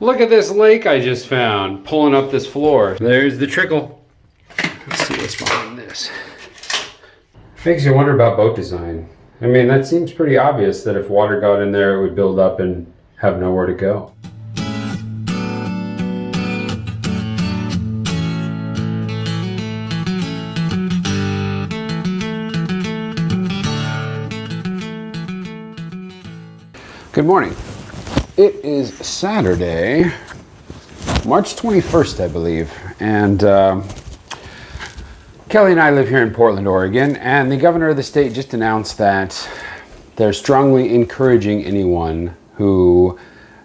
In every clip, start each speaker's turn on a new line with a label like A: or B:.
A: Look at this lake I just found, pulling up this floor. There's the trickle. Let's see what's behind this. Makes you wonder about boat design. I mean, that seems pretty obvious that if water got in there, it would build up and have nowhere to go. Good morning. It is Saturday, March 21st, I believe, and Kelly and I live here in Portland, Oregon, and the governor of the state just announced that they're strongly encouraging anyone who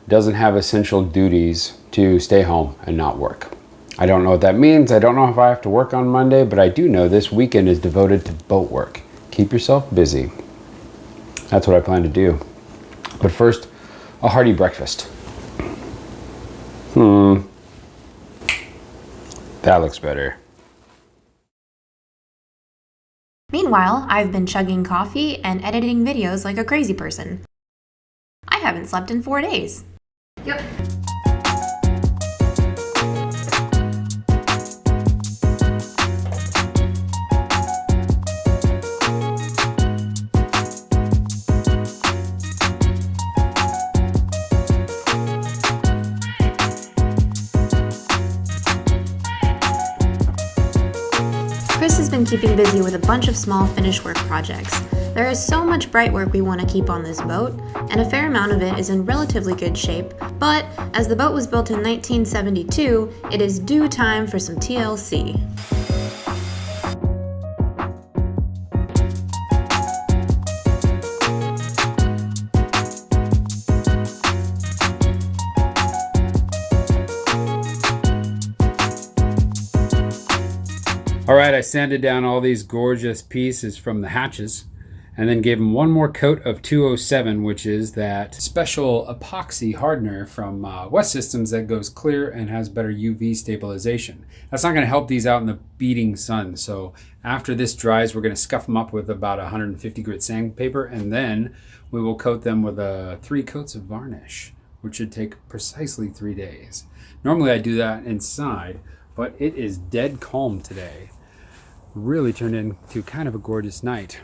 A: doesn't have essential duties to stay home and not work. I don't know what that means. I don't know if I have to work on Monday, but I do know this weekend is devoted to boat work. Keep yourself busy. That's what I plan to do. But first, a hearty breakfast. That looks better.
B: Meanwhile, I've been chugging coffee and editing videos like a crazy person. I haven't slept in 4 days. Yep. Chris has been keeping busy with a bunch of small finish work projects. There is so much bright work we want to keep on this boat, and a fair amount of it is in relatively good shape, but as the boat was built in 1972, it is due time for some TLC.
A: All right, I sanded down all these gorgeous pieces from the hatches and then gave them one more coat of 207, which is that special epoxy hardener from West Systems that goes clear and has better UV stabilization. That's not gonna help these out in the beating sun. So after this dries, we're gonna scuff them up with about 150 grit sandpaper, and then we will coat them with 3 coats of varnish, which should take precisely 3 days. Normally I do that inside, but it is dead calm today. Really turned into kind of a gorgeous night.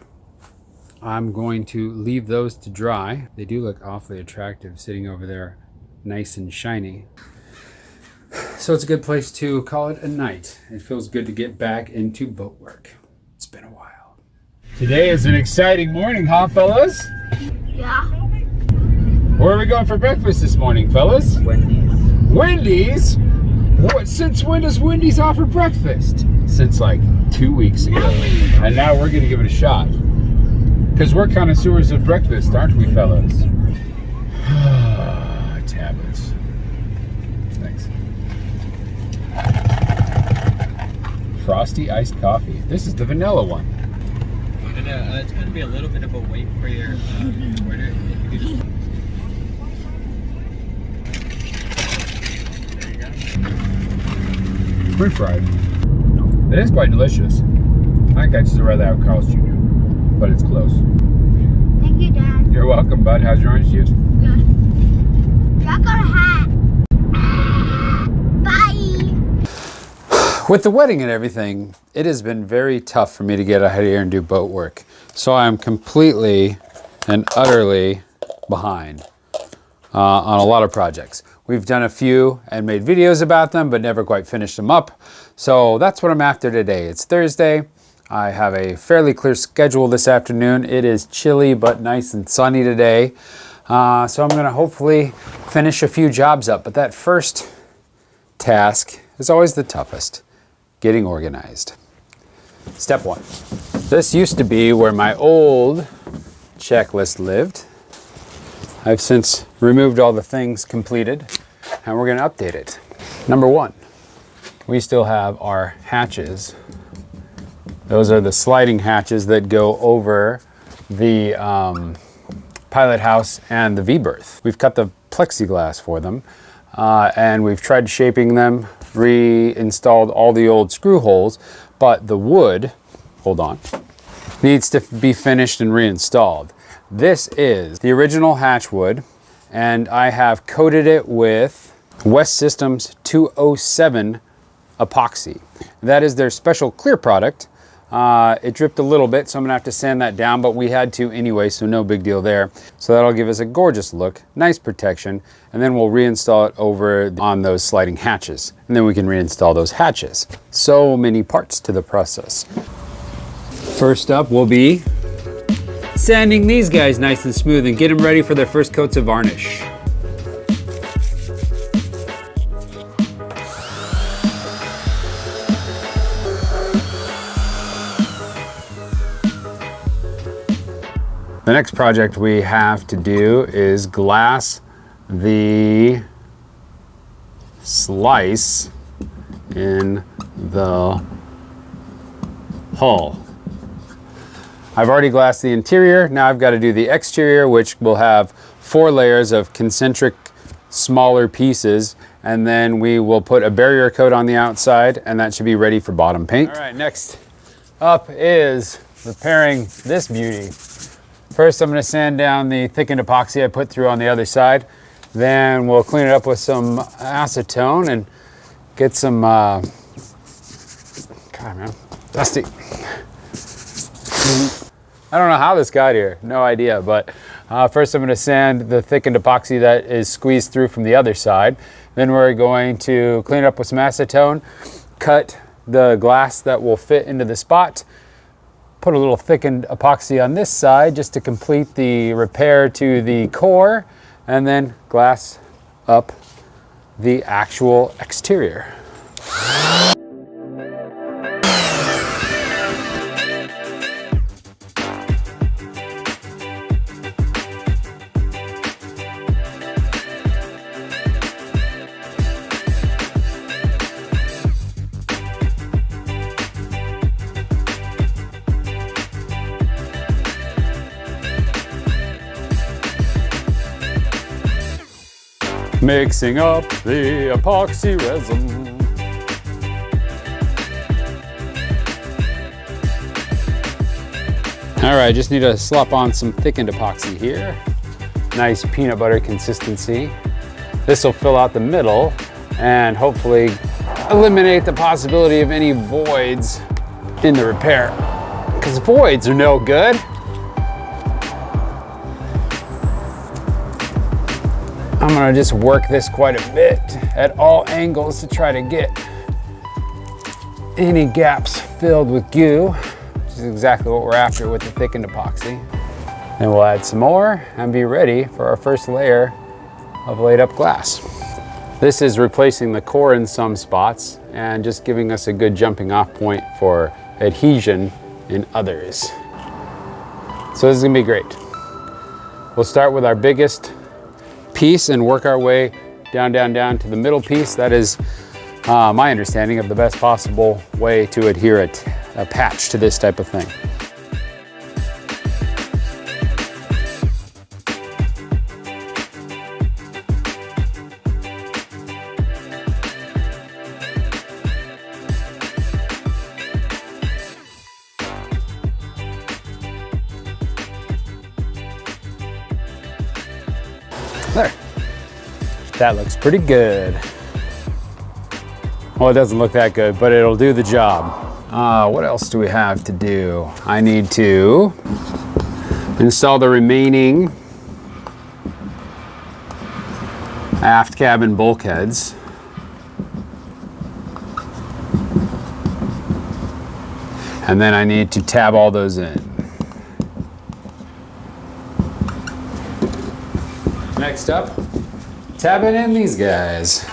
A: I'm going to leave those to dry. They do look awfully attractive sitting over there, nice and shiny. So it's a good place to call it a night. It feels good to get back into boat work. It's been a while. Today is an exciting morning, huh, fellas?
C: Yeah.
A: Where are we going for breakfast this morning, fellas?
D: Wendy's.
A: Wendy's? What? Since when does Wendy's offer breakfast? Since like 2 weeks ago. And now we're gonna give it a shot. Because we're connoisseurs of breakfast, aren't we, fellas? Tablets. Thanks. Frosty iced coffee. This is the vanilla one.
D: It's gonna be a little bit of a wait for your order. There you go.
A: French fried. It is quite delicious. I think I'd still rather have Carl's Jr., but it's close.
C: Thank you, Dad.
A: You're welcome, bud. How's your orange juice?
C: Good. I got a hat. Bye.
A: With the wedding and everything, it has been very tough for me to get out here and do boat work. So I'm completely and utterly behind on a lot of projects. We've done a few and made videos about them, but never quite finished them up. So that's what I'm after today. It's Thursday. I have a fairly clear schedule this afternoon. It is chilly but nice and sunny today. So I'm gonna hopefully finish a few jobs up. But that first task is always the toughest, getting organized. Step 1. This used to be where my old checklist lived. I've since removed all the things completed, and we're gonna update it. Number 1, we still have our hatches. Those are the sliding hatches that go over the pilot house and the V-berth. We've cut the plexiglass for them, and we've tried shaping them, reinstalled all the old screw holes, but the wood, hold on, needs to be finished and reinstalled. This is the original hatch wood, and I have coated it with West Systems 207 epoxy. That is their special clear product. It dripped a little bit, so I'm gonna have to sand that down, but we had to anyway, so no big deal there. So that'll give us a gorgeous look, nice protection, and then we'll reinstall it over on those sliding hatches. And then we can reinstall those hatches. So many parts to the process. First up will be sanding these guys nice and smooth and get them ready for their first coats of varnish. The next project we have to do is glass the slice in the hull. I've already glassed the interior. Now I've got to do the exterior, which will have 4 layers of concentric smaller pieces, and then we will put a barrier coat on the outside, and that should be ready for bottom paint. All right, next up is repairing this beauty. First, I'm going to sand down the thickened epoxy I put through on the other side. Then we'll clean it up with some acetone and get some, God man, dusty. I don't know how this got here, no idea, but first I'm going to sand the thickened epoxy that is squeezed through from the other side. Then we're going to clean it up with some acetone, cut the glass that will fit into the spot, put a little thickened epoxy on this side just to complete the repair to the core, and then glass up the actual exterior. Mixing up the epoxy resin. All right, just need to slop on some thickened epoxy here. Nice peanut butter consistency. This will fill out the middle and hopefully eliminate the possibility of any voids in the repair, because voids are no good. I'm gonna just work this quite a bit at all angles to try to get any gaps filled with goo, which is exactly what we're after with the thickened epoxy. Then we'll add some more and be ready for our first layer of laid up glass. This is replacing the core in some spots and just giving us a good jumping off point for adhesion in others. So this is gonna be great. We'll start with our biggest piece and work our way down to the middle piece. That is my understanding of the best possible way to adhere a patch to this type of thing. There. That looks pretty good. Well, it doesn't look that good, but it'll do the job. What else do we have to do? I need to install the remaining aft cabin bulkheads. And then I need to tab all those in. Next up, tabbing in these guys.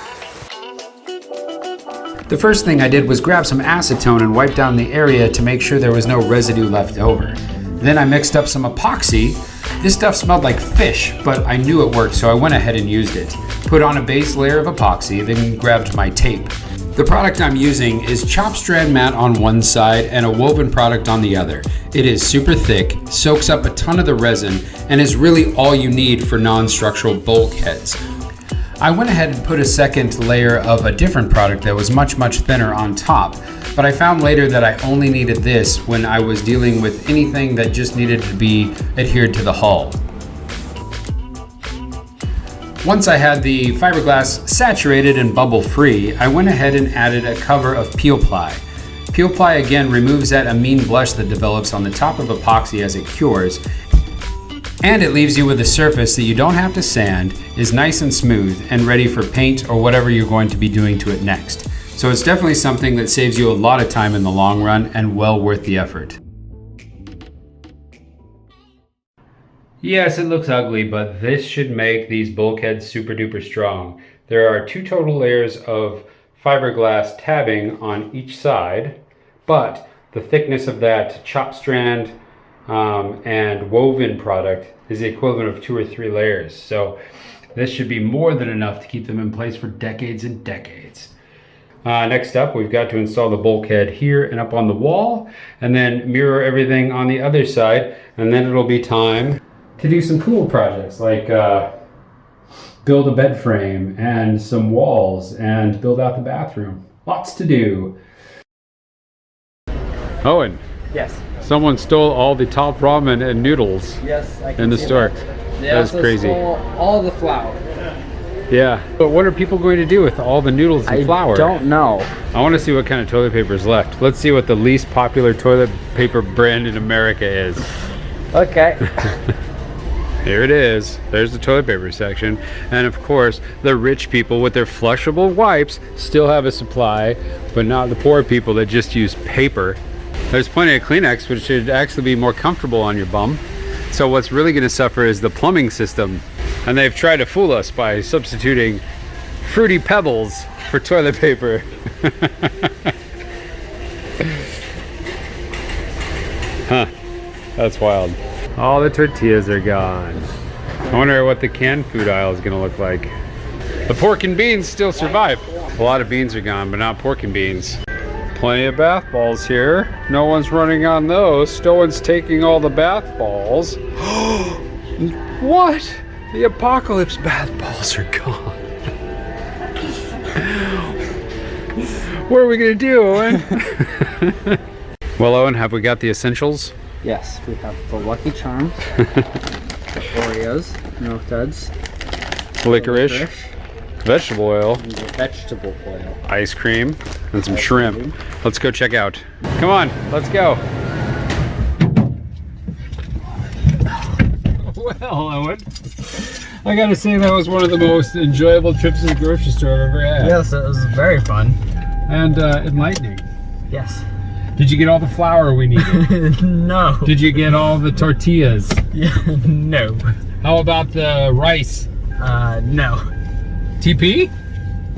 A: The first thing I did was grab some acetone and wipe down the area to make sure there was no residue left over. Then I mixed up some epoxy. This stuff smelled like fish, but I knew it worked, so I went ahead and used it. Put on a base layer of epoxy, then grabbed my tape. The product I'm using is chop strand mat on one side and a woven product on the other. It is super thick, soaks up a ton of the resin, and is really all you need for non-structural bulkheads. I went ahead and put a second layer of a different product that was much thinner on top, but I found later that I only needed this when I was dealing with anything that just needed to be adhered to the hull. Once I had the fiberglass saturated and bubble free, I went ahead and added a cover of peel ply. Peel ply again removes that amine blush that develops on the top of epoxy as it cures, and it leaves you with a surface that you don't have to sand, is nice and smooth, and ready for paint or whatever you're going to be doing to it next. So it's definitely something that saves you a lot of time in the long run and well worth the effort. Yes, it looks ugly, but this should make these bulkheads super duper strong. There are 2 total layers of fiberglass tabbing on each side, but the thickness of that chop strand and woven product is the equivalent of 2 or 3 layers. So this should be more than enough to keep them in place for decades and decades. Next up, we've got to install the bulkhead here and up on the wall, and then mirror everything on the other side, and then it'll be time to do some cool projects like build a bed frame and some walls and build out the bathroom. Lots to do. Owen.
D: Yes.
A: Someone stole all the top ramen and noodles
D: Yes, I can
A: in the
D: see
A: store.
D: that. They
A: That's
D: also
A: crazy.
D: stole all the flour.
A: Yeah. But what are people going to do with all the noodles and flour?
D: I don't know.
A: I want to see what kind of toilet paper is left. Let's see what the least popular toilet paper brand in America is.
D: Okay.
A: Here it is. There's the toilet paper section. And of course, the rich people with their flushable wipes still have a supply, but not the poor people that just use paper. There's plenty of Kleenex, which should actually be more comfortable on your bum. So what's really going to suffer is the plumbing system. And they've tried to fool us by substituting Fruity Pebbles for toilet paper. Huh, that's wild. All the tortillas are gone. I wonder what the canned food aisle is gonna look like. The pork and beans still survive. A lot of beans are gone, but not pork and beans. Plenty of bath balls here. No one's running on those. No one's taking all the bath balls. What? The apocalypse bath balls are gone. What are we gonna do, Owen? Well, Owen, have we got the essentials?
D: Yes, we have the Lucky Charms, the Oreos, Milk Duds,
A: Licorice, vegetable oil,
D: and the vegetable oil.
A: ice cream, and some shrimp. Let's go check out. Come on, let's go. Well, Owen, I gotta say that was one of the most enjoyable trips to the grocery store I've ever had.
D: Yes, it was very fun.
A: And enlightening.
D: Yes.
A: Did you get all the flour we needed?
D: No.
A: Did you get all the tortillas?
D: Yeah, no.
A: How about the rice?
D: No.
A: TP?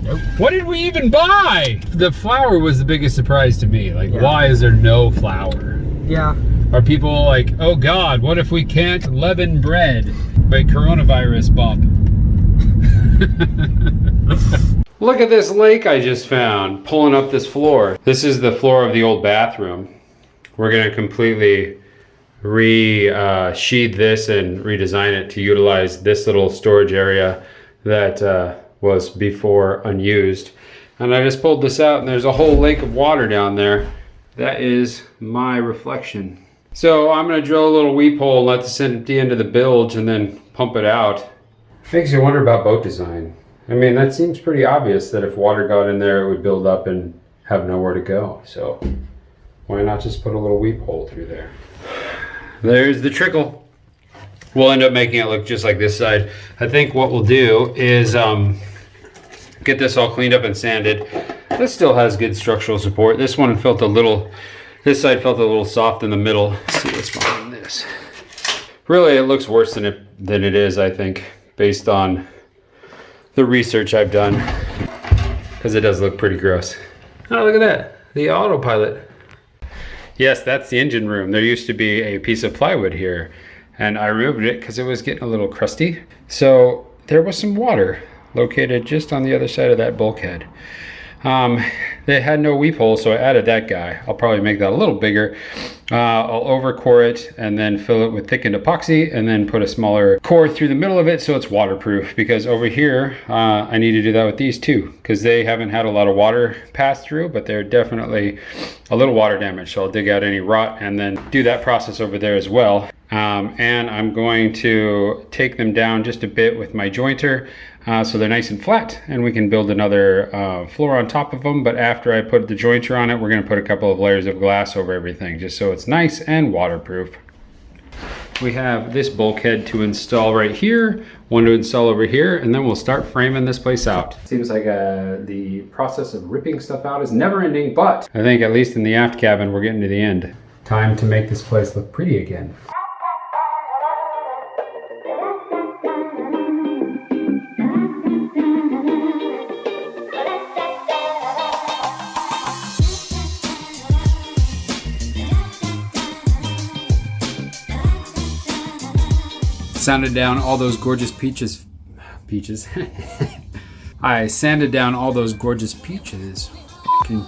D: Nope.
A: What did we even buy? The flour was the biggest surprise to me. Like,
D: Yeah.
A: why is there no flour?
D: Yeah.
A: Are people like, oh God, what if we can't leaven bread? Wait, coronavirus bump. Look at this lake I just found, pulling up this floor. This is the floor of the old bathroom. We're gonna completely re-sheathe this and redesign it to utilize this little storage area that was before unused. And I just pulled this out and there's a whole lake of water down there. That is my reflection. So I'm gonna drill a little weep hole, let this empty into the bilge and then pump it out. Makes you wonder about boat design. I mean, that seems pretty obvious that if water got in there, it would build up and have nowhere to go. So why not just put a little weep hole through there? There's the trickle. We'll end up making it look just like this side. I think what we'll do is get this all cleaned up and sanded. This still has good structural support. This one felt a little, this side felt a little soft in the middle. Let's see what's behind this. Really, it looks worse than it is, I think, based on the research I've done, because it does look pretty gross. Oh, look at that, the autopilot. Yes, that's the engine room. There used to be a piece of plywood here, and I removed it because it was getting a little crusty. So there was some water located just on the other side of that bulkhead. They had no weep hole, so I added that guy. I'll probably make that a little bigger. I'll overcore it and then fill it with thickened epoxy and then put a smaller core through the middle of it so it's waterproof, because over here I need to do that with these too, because they haven't had a lot of water pass through, but they're definitely a little water damaged. So I'll dig out any rot and then do that process over there as well. And I'm going to take them down just a bit with my jointer so they're nice and flat, and we can build another floor on top of them. But after I put the jointure on it, we're going to put a couple of layers of glass over everything, just so it's nice and waterproof. We have this bulkhead to install right here, one to install over here, and then we'll start framing this place out. Seems like the process of ripping stuff out is never ending, but I think at least in the aft cabin, we're getting to the end. Time to make this place look pretty again. Sanded down all those gorgeous peaches. I sanded down all those gorgeous peaches. Fucking